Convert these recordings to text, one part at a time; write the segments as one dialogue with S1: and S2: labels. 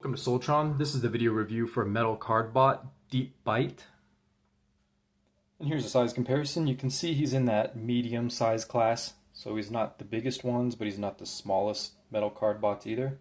S1: Welcome to Soltron. This is the video review for Metal Cardbot Deep Bite. And here's a size comparison. You can see he's in that medium size class. So he's not the biggest ones, but he's not the smallest Metal Cardbots either.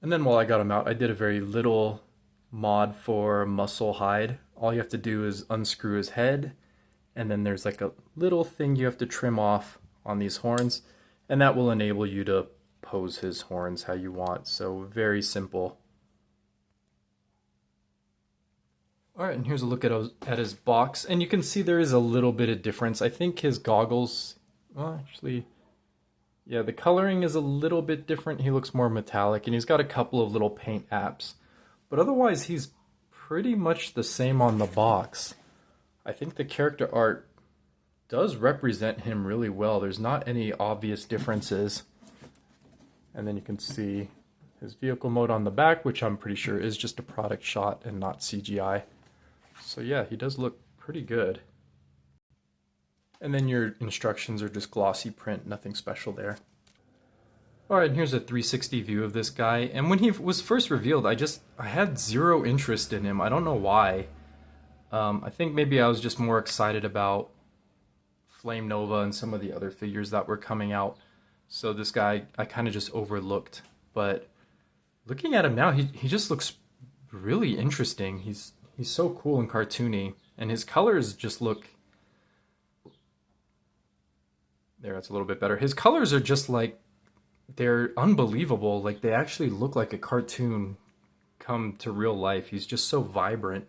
S1: And then while I got him out, I did a very little mod for muscle hide. All you have to do is unscrew his head, and then there's like a little thing you have to trim off on these horns, and that will enable you to pose his horns how you want. So very simple. Alright, and here's a look at his box, and you can see there is a little bit of difference. I think his goggles, well actually, yeah, the coloring is a little bit different. He looks more metallic, and he's got a couple of little paint apps. But otherwise, he's pretty much the same on the box. I think the character art does represent him really well. There's not any obvious differences. And then you can see his vehicle mode on the back, which I'm pretty sure is just a product shot and not CGI. So yeah, he does look pretty good. And then your instructions are just glossy print, nothing special there. Alright, and here's a 360 view of this guy. And when he was first revealed, I had zero interest in him. I don't know why. I think maybe I was just more excited about Flame Nova and some of the other figures that were coming out. So this guy I kind of just overlooked, but looking at him now, he just looks really interesting. He's so cool and cartoony, and his colors just look, there, that's a little bit better. His colors are just like, they're unbelievable. Like they actually look like a cartoon come to real life. He's just so vibrant.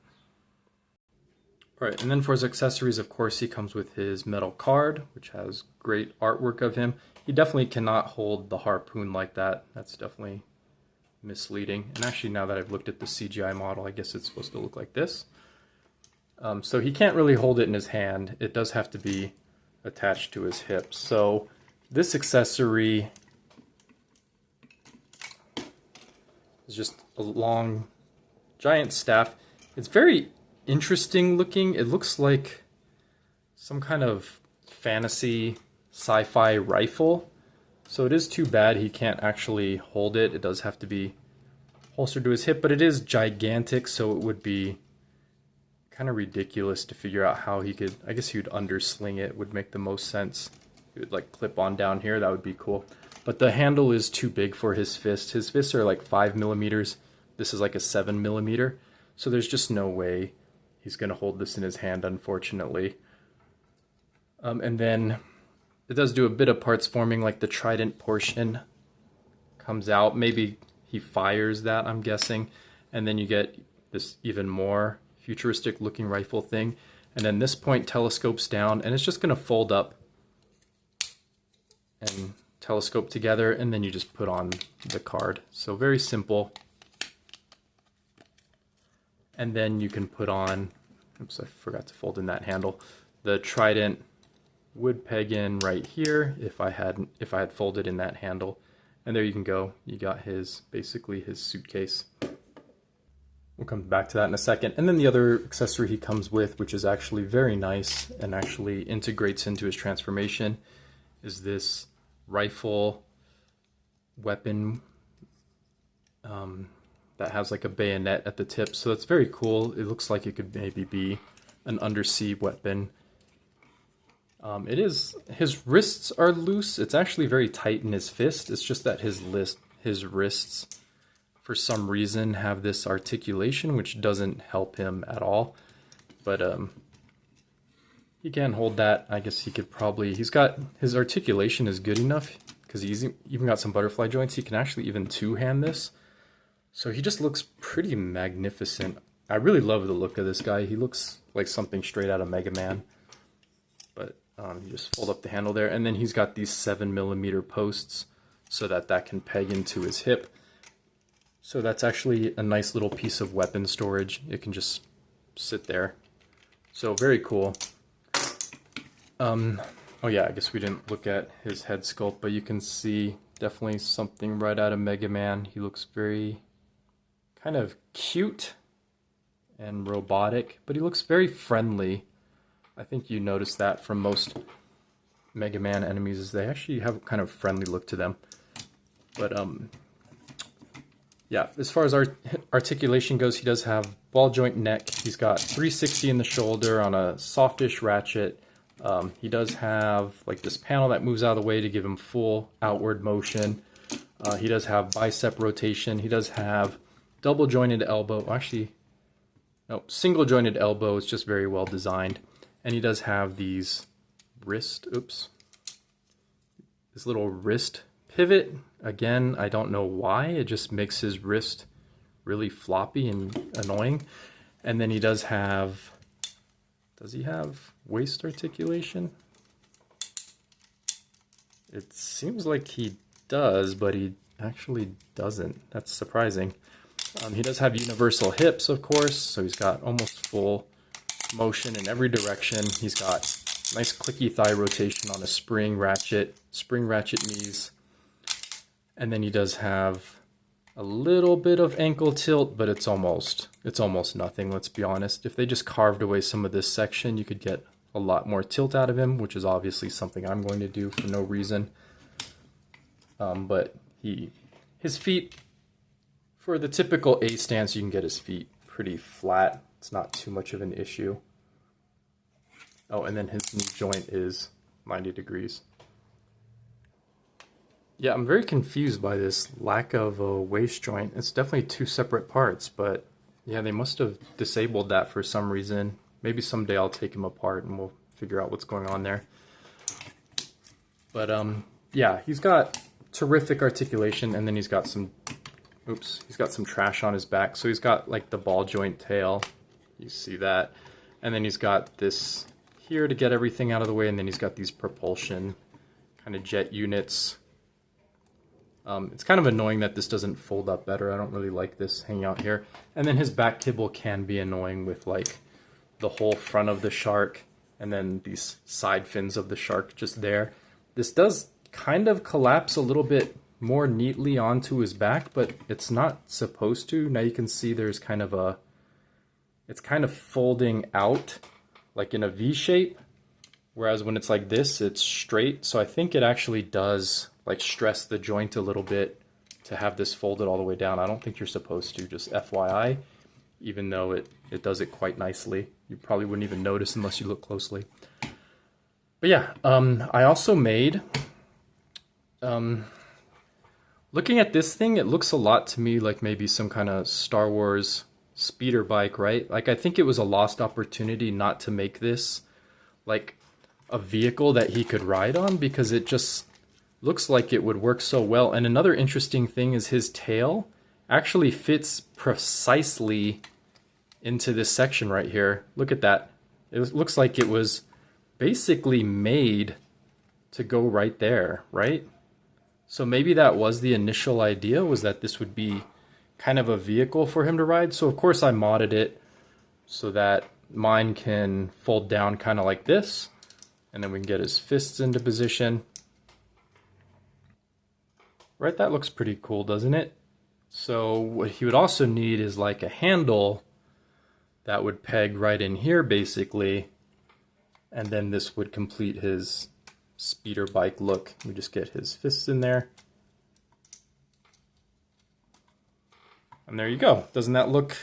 S1: Alright, and then for his accessories, of course, he comes with his metal card, which has great artwork of him. He definitely cannot hold the harpoon like that. That's definitely misleading. And actually, now that I've looked at the CGI model, I guess it's supposed to look like this. So he can't really hold it in his hand. It does have to be attached to his hip. So this accessory is just a long, giant staff. It's very interesting looking. It looks like some kind of fantasy sci-fi rifle. So it is too bad he can't actually hold it. It does have to be holstered to his hip, but it is gigantic, so it would be kind of ridiculous to figure out how he could, I guess he would undersling it, would make the most sense. He would like clip on down here, that would be cool. But the handle is too big for his fist. His fists are like 5mm. This is like a 7mm. So there's just no way he's going to hold this in his hand, unfortunately. And then it does do a bit of parts forming, like the trident portion comes out. Maybe he fires that, I'm guessing. And then you get this even more futuristic looking rifle thing. And then this point telescopes down, and it's just going to fold up and telescope together, and then you just put on the card. So very simple. And then you can put on, oops, I forgot to fold in that handle. The trident would peg in right here if I had folded in that handle. And there you can go. You got basically his suitcase. We'll come back to that in a second. And then the other accessory he comes with, which is actually very nice and actually integrates into his transformation, is this rifle weapon that has like a bayonet at the tip. So that's very cool. It looks like it could maybe be an undersea weapon. His wrists are loose. It's actually very tight in his fist. It's just that his wrists, for some reason, have this articulation, which doesn't help him at all. But he can hold that. I guess he could probably, his articulation is good enough because he's even got some butterfly joints. He can actually even two-hand this. So he just looks pretty magnificent. I really love the look of this guy. He looks like something straight out of Mega Man. But you just fold up the handle there, and then he's got these 7mm posts so that can peg into his hip. So that's actually a nice little piece of weapon storage. It can just sit there. So very cool. Oh yeah, I guess we didn't look at his head sculpt, but you can see definitely something right out of Mega Man. He looks very kind of cute and robotic, but he looks very friendly. I think you notice that from most Mega Man enemies, is they actually have a kind of friendly look to them. But Yeah, as far as articulation goes, he does have ball joint neck. He's got 360 in the shoulder on a softish ratchet. He does have like this panel that moves out of the way to give him full outward motion. He does have bicep rotation. He does have double jointed elbow. Actually, no, single jointed elbow. It's just very well designed. And he does have these wrist, this little wrist pivot. Again, I don't know why. It just makes his wrist really floppy and annoying. And then he does have, does he have waist articulation? It seems like he does, but he actually doesn't. That's surprising. He does have universal hips, of course, so he's got almost full motion in every direction. He's got nice clicky thigh rotation on a spring ratchet knees. And then he does have a little bit of ankle tilt, but it's almost nothing, let's be honest. If they just carved away some of this section, you could get a lot more tilt out of him, which is obviously something I'm going to do for no reason. But his feet, for the typical A stance, you can get his feet pretty flat. It's not too much of an issue. Oh, and then his knee joint is 90 degrees. Yeah, I'm very confused by this lack of a waist joint. It's definitely two separate parts, but yeah, they must have disabled that for some reason. Maybe someday I'll take him apart and we'll figure out what's going on there. But yeah, he's got terrific articulation, and then he's got some, he's got some trash on his back. So he's got like the ball joint tail, you see that, and then he's got this here to get everything out of the way, and then he's got these propulsion kind of jet units. It's kind of annoying that this doesn't fold up better. I don't really like this hanging out here. And then his back kibble can be annoying with like the whole front of the shark and then these side fins of the shark just there. This does kind of collapse a little bit more neatly onto his back, but it's not supposed to. Now you can see there's kind of a, it's kind of folding out like in a V shape, whereas when it's like this, it's straight. So I think it actually does like stress the joint a little bit to have this folded all the way down. I don't think you're supposed to, just FYI, even though it does it quite nicely. You probably wouldn't even notice unless you look closely. But yeah, I also made, looking at this thing, it looks a lot to me like maybe some kind of Star Wars speeder bike, right? Like I think it was a lost opportunity not to make this like a vehicle that he could ride on, because it just looks like it would work so well. And another interesting thing is his tail actually fits precisely into this section right here. Look at that. It looks like it was basically made to go right there, right? So maybe that was the initial idea, was that this would be kind of a vehicle for him to ride. So of course I modded it so that mine can fold down kind of like this, and then we can get his fists into position. Right, that looks pretty cool, doesn't it? So what he would also need is like a handle that would peg right in here basically, and then this would complete his speeder bike look. We just get his fists in there. And there you go. Doesn't that look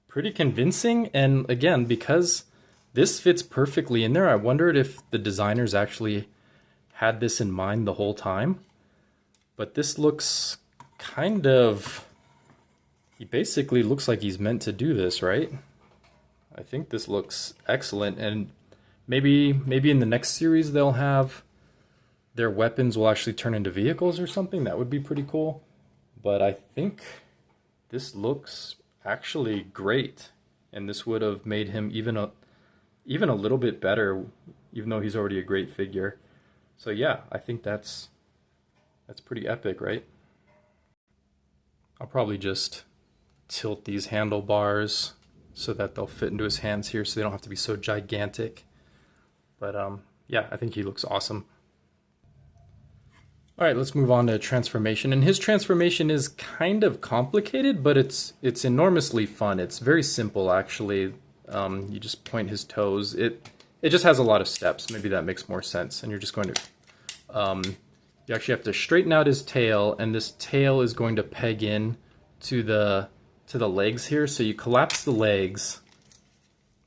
S1: pretty convincing? And again, because this fits perfectly in there, I wondered if the designers actually had this in mind the whole time. But this looks kind of, he basically looks like he's meant to do this, right? I think this looks excellent, and maybe in the next series they'll have their weapons will actually turn into vehicles or something. That would be pretty cool. But I think this looks actually great, and this would have made him even a little bit better, even though he's already a great figure. So yeah, I think that's pretty epic, right? I'll probably just tilt these handlebars so that they'll fit into his hands here, so they don't have to be so gigantic. But yeah, I think he looks awesome. All right, let's move on to transformation. And his transformation is kind of complicated, but it's enormously fun. It's very simple, actually. You just point his toes. It just has a lot of steps. Maybe that makes more sense. And you're just going to, you actually have to straighten out his tail, and this tail is going to peg in to the legs here. So you collapse the legs,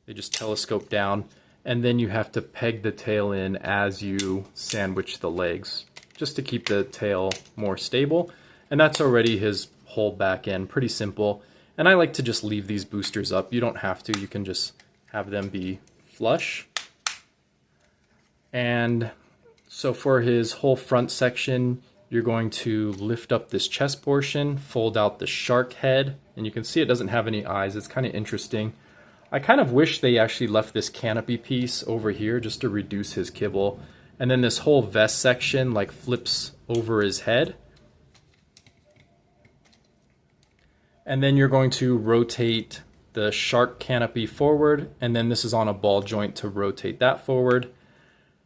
S1: they just telescope down, and then you have to peg the tail in as you sandwich the legs, just to keep the tail more stable. And that's already his whole back end, pretty simple. And I like to just leave these boosters up. You don't have to, you can just have them be flush. And so for his whole front section, you're going to lift up this chest portion, fold out the shark head, and you can see it doesn't have any eyes. It's kind of interesting. I kind of wish they actually left this canopy piece over here just to reduce his kibble. And then this whole vest section like flips over his head. And then you're going to rotate the shark canopy forward, and then this is on a ball joint to rotate that forward.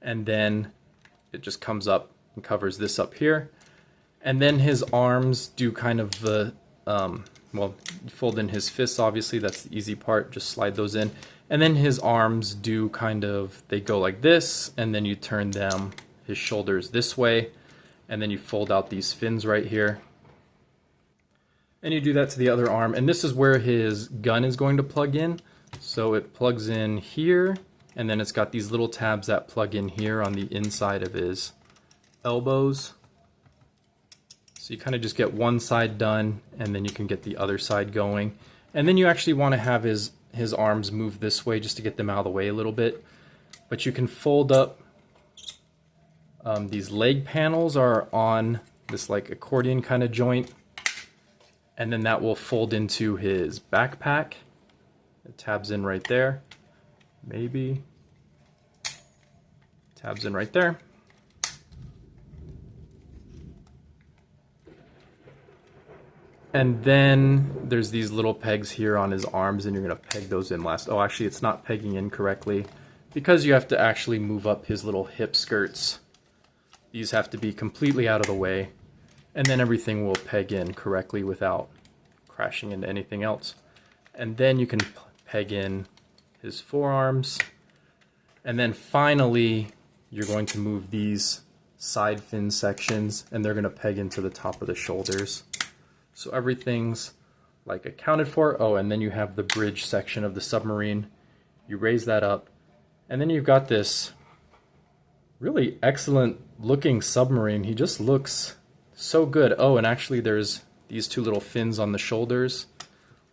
S1: And then it just comes up and covers this up here. And then his arms do kind of the, well, fold in his fists, obviously, that's the easy part, just slide those in. And then his arms do kind of, they go like this, and then you turn them, his shoulders this way, and then you fold out these fins right here. And you do that to the other arm, and this is where his gun is going to plug in. So it plugs in here, and then it's got these little tabs that plug in here on the inside of his elbows. So you kind of just get one side done, and then you can get the other side going. And then you actually want to have his arms move this way just to get them out of the way a little bit. But you can fold up. These leg panels are on this like accordion kind of joint. And then that will fold into his backpack. It tabs in right there. Maybe. Tabs in right there. And then there's these little pegs here on his arms, and you're going to peg those in last. Oh, actually, it's not pegging in correctly because you have to actually move up his little hip skirts. These have to be completely out of the way, and then everything will peg in correctly without crashing into anything else. And then you can peg in his forearms. And then finally, you're going to move these side fin sections, and they're going to peg into the top of the shoulders. So everything's like accounted for. Oh, and then you have the bridge section of the submarine. You raise that up, and then you've got this really excellent looking submarine. He just looks so good. Oh, and actually there's these two little fins on the shoulders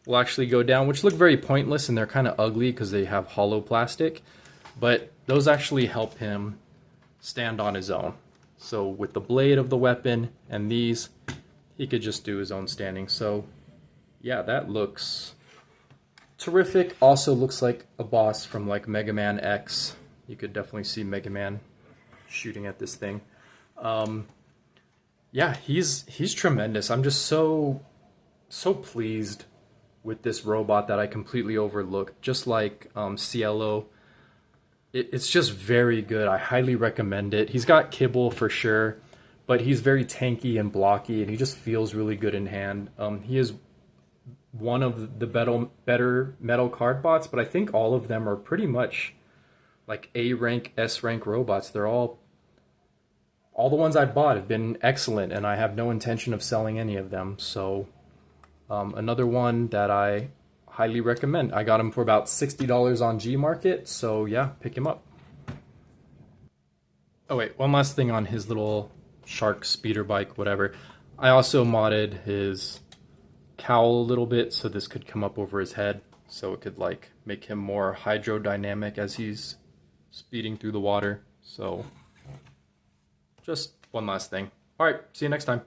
S1: will actually go down, which look very pointless, and they're kind of ugly because they have hollow plastic, but those actually help him stand on his own. So with the blade of the weapon and these, he could just do his own standing. So yeah, that looks terrific. Also looks like a boss from like Mega Man X. You could definitely see Mega Man shooting at this thing. Yeah, he's tremendous. I'm just so pleased with this robot that I completely overlooked. Just like Cielo, it's just very good. I highly recommend it. He's got kibble for sure, but he's very tanky and blocky, and he just feels really good in hand. He is one of the better metal Cardbots, but I think all of them are pretty much like A rank, S rank robots. They're all the ones I've bought have been excellent, and I have no intention of selling any of them. So another one that I highly recommend. I got him for about $60 on Gmarket, so yeah, pick him up. Oh wait, one last thing on his little shark speeder bike, whatever. I also modded his cowl a little bit so this could come up over his head, so it could like make him more hydrodynamic as he's speeding through the water. So just one last thing. All right, see you next time.